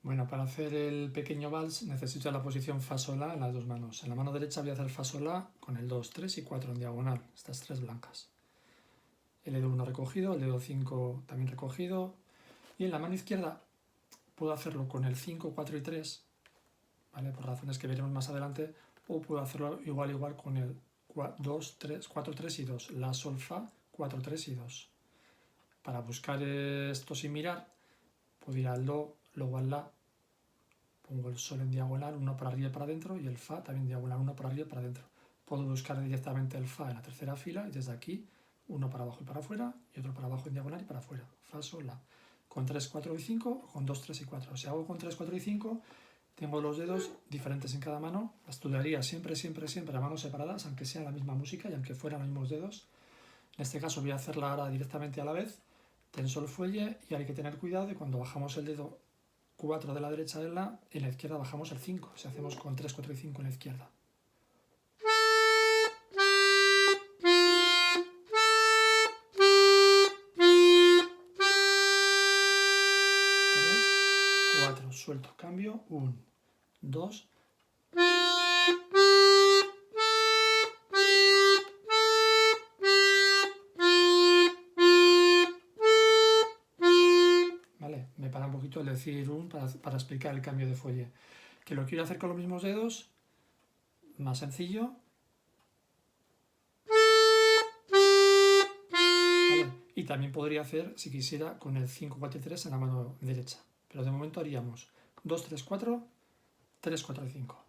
Bueno, para hacer el pequeño vals necesito la posición Fa Sol La en las dos manos. En la mano derecha voy a hacer Fa Sol La con el 2, 3 y 4 en diagonal, estas tres blancas. El dedo 1 recogido, el dedo 5 también recogido. Y en la mano izquierda puedo hacerlo con el 5, 4 y 3, ¿vale? Por razones que veremos más adelante, o puedo hacerlo igual con el 2, 3, 4, 3 y 2. La, Sol, Fa, 4, 3 y 2. Para buscar esto sin mirar, puedo ir al Do, luego al La, pongo el Sol en diagonal, uno para arriba y para adentro, y el Fa también diagonal, uno para arriba y para adentro. Puedo buscar directamente el Fa en la tercera fila, y desde aquí, uno para abajo y para afuera, y otro para abajo en diagonal y para afuera. Fa, Sol, La. Con 3, 4 y 5, o con 2, 3 y 4. Si hago con 3, 4 y 5, tengo los dedos diferentes en cada mano. Estudiaría siempre a manos separadas, aunque sea la misma música y aunque fueran los mismos dedos. En este caso voy a hacerla ahora directamente a la vez. Tenso el fuelle y hay que tener cuidado de cuando bajamos el dedo 4 de la derecha de La, en la izquierda bajamos el 5. Si hacemos con 3, 4 y 5 en la izquierda. 3, 4, suelto, cambio, 1, 2, ¿vale? Me para un poquito el decir un para explicar el cambio de fuelle. Que lo quiero hacer con los mismos dedos, más sencillo. ¿Vale? Y también podría hacer, si quisiera, con el 5, 4 y 3 en la mano derecha. Pero de momento haríamos 2, 3, 4, 3, 4 y 5.